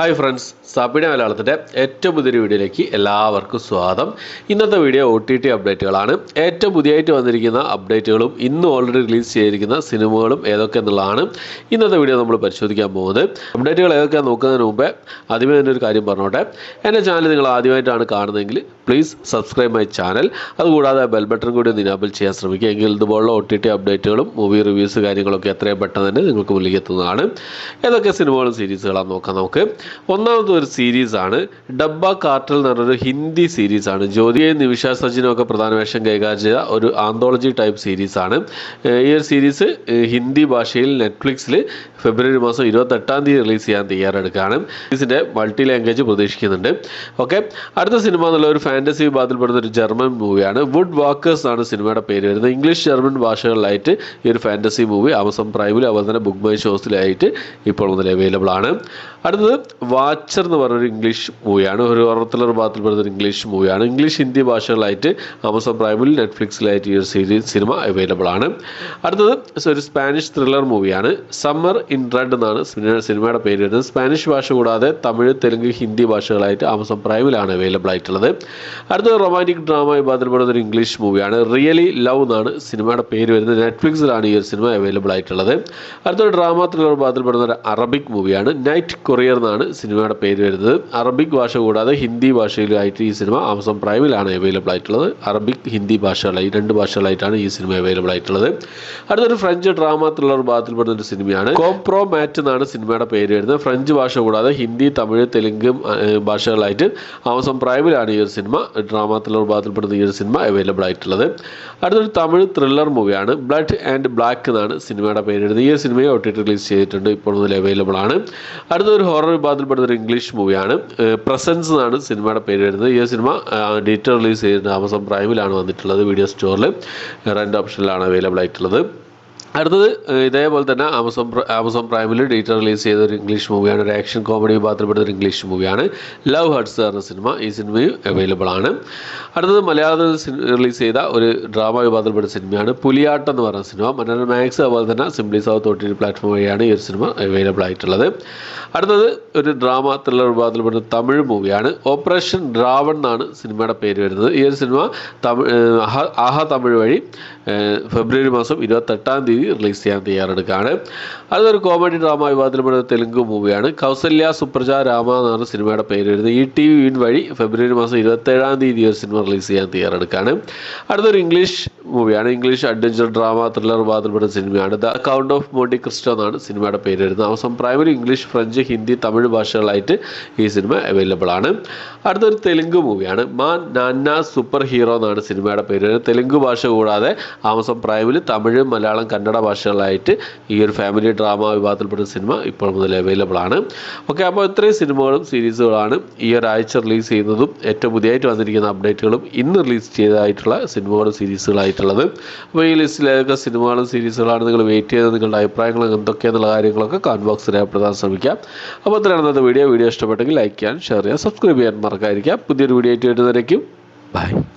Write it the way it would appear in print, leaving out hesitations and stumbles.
Hi friends, Sabina മലയാളത്തിൻ്റെ ഏറ്റവും പുതിയൊരു വീഡിയോയിലേക്ക് എല്ലാവർക്കും സ്വാഗതം. ഇന്നത്തെ വീഡിയോ OTT അപ്ഡേറ്റുകളാണ്. ഏറ്റവും പുതിയതായിട്ട് വന്നിരിക്കുന്ന അപ്ഡേറ്റുകളും ഇന്ന് ഓൾറെഡി റിലീസ് ചെയ്തിരിക്കുന്ന സിനിമകളും ഏതൊക്കെ എന്നുള്ളതാണ് ഇന്നത്തെ വീഡിയോ നമ്മൾ പരിശോധിക്കാൻ പോകുന്നത്. അപ്ഡേറ്റുകൾ ഏതൊക്കെയാണ് നോക്കുന്നതിന് മുമ്പേ ആദ്യമേ തന്നെ ഒരു കാര്യം പറഞ്ഞോട്ടെ. എൻ്റെ ചാനൽ നിങ്ങൾ ആദ്യമായിട്ടാണ് കാണുന്നതെങ്കിൽ പ്ലീസ് സബ്സ്ക്രൈബ് മൈ ചാനൽ. അതുകൂടാതെ ബെൽ ബട്ടൺ കൂടി ഒന്ന് ഇനാബിൾ ചെയ്യാൻ ശ്രമിക്കുക. എങ്കിൽ ഇതുപോലുള്ള OTT അപ്ഡേറ്റുകളും മൂവി റിവ്യൂസ് കാര്യങ്ങളൊക്കെ എത്രയും പെട്ടെന്ന് തന്നെ നിങ്ങൾക്ക് മുന്നിലേക്ക് എത്തുന്നതാണ്. ഏതൊക്കെ സിനിമകളും സീരീസുകളാണ് നോക്കാം നമുക്ക്. ഒന്നാമത്തെ ഒരു സീരീസാണ് ഡബ്ബ കാർട്ടൽ എന്ന് പറഞ്ഞൊരു ഹിന്ദി സീരീസാണ്. ജ്യോതിയെയും നിമിഷ സജിനും ഒക്കെ പ്രധാന വേഷം കൈകാര്യം ചെയ്ത ഒരു ആന്തോളജി ടൈപ്പ് സീരീസാണ്. ഈ ഒരു സീരീസ് ഹിന്ദി ഭാഷയിൽ നെറ്റ്ഫ്ലിക്സിൽ ഫെബ്രുവരി മാസം 28 റിലീസ് ചെയ്യാൻ തയ്യാറെടുക്കുകയാണ്. സീരീസിൻ്റെ മൾട്ടി ലാംഗ്വേജ് പ്രതീക്ഷിക്കുന്നുണ്ട്. ഓക്കെ, അടുത്ത സിനിമ എന്നുള്ള ഒരു ഫാൻറ്റസി വിഭാഗത്തിൽപ്പെടുന്ന ഒരു ജർമ്മൻ മൂവിയാണ്. വുഡ് വാക്കേഴ്സ് ആണ് സിനിമയുടെ പേര് വരുന്നത്. ഇംഗ്ലീഷ് ജർമ്മൻ ഭാഷകളിലായിട്ട് ഈ ഒരു ഫാൻറ്റസി മൂവി ആമസോൺ പ്രൈമിൽ അതുപോലെ തന്നെ ബുക്ക് മൈ ഷോസിലായിട്ട് ഇപ്പോൾ മുതൽ അവൈലബിൾ ആണ്. അടുത്തത് വാച്ചർ എന്ന് പറഞ്ഞൊരു ഇംഗ്ലീഷ് മൂവിയാണ്. ഒരു ഹൊറർ വിഭാഗത്തിൽപ്പെടുന്ന ഒരു ഇംഗ്ലീഷ് മൂവിയാണ്. ഇംഗ്ലീഷ് ഹിന്ദി ഭാഷകളായിട്ട് ആമസോൺ പ്രൈമിൽ നെറ്റ്ഫ്ലിക്സിലായിട്ട് ഈ ഒരു സിനിമ അവൈലബിൾ ആണ്. അടുത്തത് ഒരു സ്പാനിഷ് ത്രില്ലർ മൂവിയാണ്. സമ്മർ ഇൻ റെഡ് എന്നാണ് സിനിമയുടെ പേര് വരുന്നത്. സ്പാനിഷ് ഭാഷ കൂടാതെ തമിഴ്, തെലുങ്ക്, ഹിന്ദി ഭാഷകളായിട്ട് ആമസോൺ പ്രൈമിലാണ് അവൈലബിൾ ആയിട്ടുള്ളത്. അടുത്തത് റൊമാൻറ്റിക് ഡ്രാമ വിഭാഗത്തിൽപ്പെടുന്ന ഒരു ഇംഗ്ലീഷ് മൂവിയാണ്. റിയലി ലവ് എന്നാണ് സിനിമയുടെ പേര് വരുന്നത്. നെറ്റ്ഫ്ലിക്സിലാണ് ഈ ഒരു സിനിമ അവൈലബിൾ ആയിട്ടുള്ളത്. അടുത്തൊരു ഡ്രാമ ത്രില്ലർ വിഭാഗത്തിൽപ്പെടുന്ന ഒരു അറബിക് മൂവിയാണ്. നൈറ്റ് കൊറിയർ എന്നാണ് സിനിമയുടെ പേര് വരുന്നത്. അറബിക് ഭാഷ കൂടാതെ ഹിന്ദി ഭാഷയിലായിട്ട് ഈ സിനിമ ആമസോൺ പ്രൈമിലാണ് അവൈലബിൾ ആയിട്ടുള്ളത്. അറബിക്, ഹിന്ദി ഭാഷകളായി രണ്ട് ഭാഷകളായിട്ടാണ് ഈ സിനിമ അവൈലബിൾ ആയിട്ടുള്ളത്. അടുത്തൊരു ഫ്രഞ്ച് ഡ്രാമ ത്രില്ലർ വിഭാഗത്തിൽപ്പെടുന്ന ഒരു സിനിമയാണ്. കോംപ്രോമാറ്റ് എന്നാണ് സിനിമയുടെ പേര് വരുന്നത്. ഫ്രഞ്ച് ഭാഷ കൂടാതെ ഹിന്ദി, തമിഴ്, തെലുങ്ക് ഭാഷകളായിട്ട് ആമസോൺ പ്രൈമിലാണ് ഈ ഒരു സിനിമ ഡ്രാമ ത്രില്ലർ വിഭാഗത്തിൽപ്പെടുന്ന ഈ ഒരു സിനിമ അവൈലബിൾ ആയിട്ടുള്ളത്. അടുത്തൊരു തമിഴ് ത്രില്ലർ മൂവിയാണ്. ബ്ലഡ് ആൻഡ് ബ്ലാക്ക് എന്നാണ് സിനിമയുടെ പേര് വരുന്നത്. ഈ ഒരു സിനിമയെ OTT റിലീസ് ചെയ്തിട്ടുണ്ട്, ഇപ്പോൾ മുതൽ അവൈലബിൾ ആണ്. അടുത്തൊരു ഹൊറർ വിഭാഗത്തിൽപ്പെടുന്ന ഒരു ഇംഗ്ലീഷ് മൂവിയാണ്. പ്രസൻസ് എന്നാണ് സിനിമയുടെ പേര് വരുന്നത്. ഈ സിനിമ ഡീറ്റെയിൽ റിലീസ് ചെയ്തിട്ടുണ്ട്. ആമസോൺ പ്രൈമിലാണ് വന്നിട്ടുള്ളത്. വീഡിയോ സ്റ്റോറിൽ റെൻ്റ് ഓപ്ഷനിലാണ് അവൈലബിൾ ആയിട്ടുള്ളത്. അടുത്തത് ഇതേപോലെ തന്നെ ആമസോൺ പ്രൈമിൽ ഡീറ്റെയിൽ റിലീസ് ചെയ്ത ഒരു ഇംഗ്ലീഷ് മൂവിയാണ്. ഒരു ആക്ഷൻ കോമഡി വിഭാഗത്തിൽപ്പെടുന്ന ഒരു ഇംഗ്ലീഷ് മൂവിയാണ്. ലവ് ഹർട്സ് എന്ന സിനിമ. ഈ സിനിമയും അവൈലബിൾ ആണ്. അടുത്തത് മലയാളത്തിൽ റിലീസ് ചെയ്ത ഒരു ഡ്രാമ വിഭാഗത്തിൽപ്പെടുന്ന സിനിമയാണ് പുലിയാട്ടം എന്ന് പറയുന്ന സിനിമ. മനോരമ മാക്സ് അതുപോലെ തന്നെ സിംപ്ലി സൗത്ത് OTT പ്ലാറ്റ്ഫോം വഴിയാണ് ഈ ഒരു സിനിമ അവൈലബിൾ ആയിട്ടുള്ളത്. അടുത്തത് ഒരു ഡ്രാമ ത്രില്ലർ വിഭാഗത്തിൽപ്പെടുന്ന തമിഴ് മൂവിയാണ്. ഓപ്പറേഷൻ രാവൺ എന്നാണ് സിനിമയുടെ പേര് വരുന്നത്. ഈ ഒരു സിനിമ ആഹാ തമിഴ് വഴി ഫെബ്രുവരി മാസം 28 റിലീസ് ചെയ്യാൻ തയ്യാറെടുക്കുകയാണ്. അതൊരു കോമഡി ഡ്രാമ വിഭാഗത്തിൽപ്പെടുന്ന തെലുങ്ക് മൂവിയാണ്. കൗസല്യ സുപ്രജ രാമ എന്നാണ് സിനിമയുടെ പേര് വരുന്നത്. ETV വഴി ഫെബ്രുവരി മാസം 27 ഒരു സിനിമ റിലീസ് ചെയ്യാൻ തയ്യാറെടുക്കുകയാണ്. അടുത്തൊരു ഇംഗ്ലീഷ് മൂവിയാണ്. ഇംഗ്ലീഷ് അഡ്വഞ്ചർ ഡ്രാമ ത്രില്ലർ വിഭാഗത്തിൽപ്പെടുന്ന സിനിമയാണ്. The account of Monte Cristo എന്നാണ് സിനിമയുടെ പേര് വരുന്നത്. ആമസോൺ പ്രൈമിൽ ഇംഗ്ലീഷ്, ഫ്രഞ്ച്, ഹിന്ദി, തമിഴ് ഭാഷകളായിട്ട് ഈ സിനിമ അവൈലബിൾ ആണ്. അടുത്തൊരു തെലുങ്ക് മൂവിയാണ്. മാൻ നാന്ന സൂപ്പർ ഹീറോ എന്നാണ് സിനിമയുടെ പേര് വരുന്നത്. തെലുങ്ക് ഭാഷ കൂടാതെ ആമസോൺ പ്രൈമിൽ തമിഴ്, മലയാളം, കന്നഡ ഭാഷകളായിട്ട് ഈ ഒരു ഫാമിലി ഡ്രാമ വിഭാഗത്തിൽപ്പെടുന്ന സിനിമ ഇപ്പോൾ മുതൽ അവൈലബിൾ ആണ്. ഓക്കെ, അപ്പോൾ ഇത്രയും സിനിമകളും സീരീസുകളാണ് ഈ ഒരാഴ്ച റിലീസ് ചെയ്യുന്നതും ഏറ്റവും പുതിയതായിട്ട് വന്നിരിക്കുന്ന അപ്ഡേറ്റുകളും ഇന്ന് റിലീസ് ചെയ്തതായിട്ടുള്ള സിനിമകളും സീരീസുകളായിട്ടുള്ളത്. അപ്പോൾ ഈ ലിസ്റ്റിലേതൊക്കെ സിനിമകളും സീരീസുകളാണ് നിങ്ങൾ വെയിറ്റ് ചെയ്ത് നിങ്ങളുടെ അഭിപ്രായങ്ങൾ എന്തൊക്കെയാണെന്നുള്ള കാര്യങ്ങളൊക്കെ കമന്റ് ബോക്സിൽ രേഖപ്പെടുത്താൻ ശ്രമിക്കാം. അപ്പോൾ ഇത്രയാണ് ഇന്നത്തെ വീഡിയോ. ഇഷ്ടപ്പെട്ടെങ്കിൽ ലൈക്ക് ചെയ്യാൻ, ഷെയർ ചെയ്യാൻ, സബ്സ്ക്രൈബ് ചെയ്യാൻ മറക്കാതിരിക്കുക. പുതിയൊരു വീഡിയോ ആയിട്ട് വരുന്നതായിരിക്കും. ബൈ.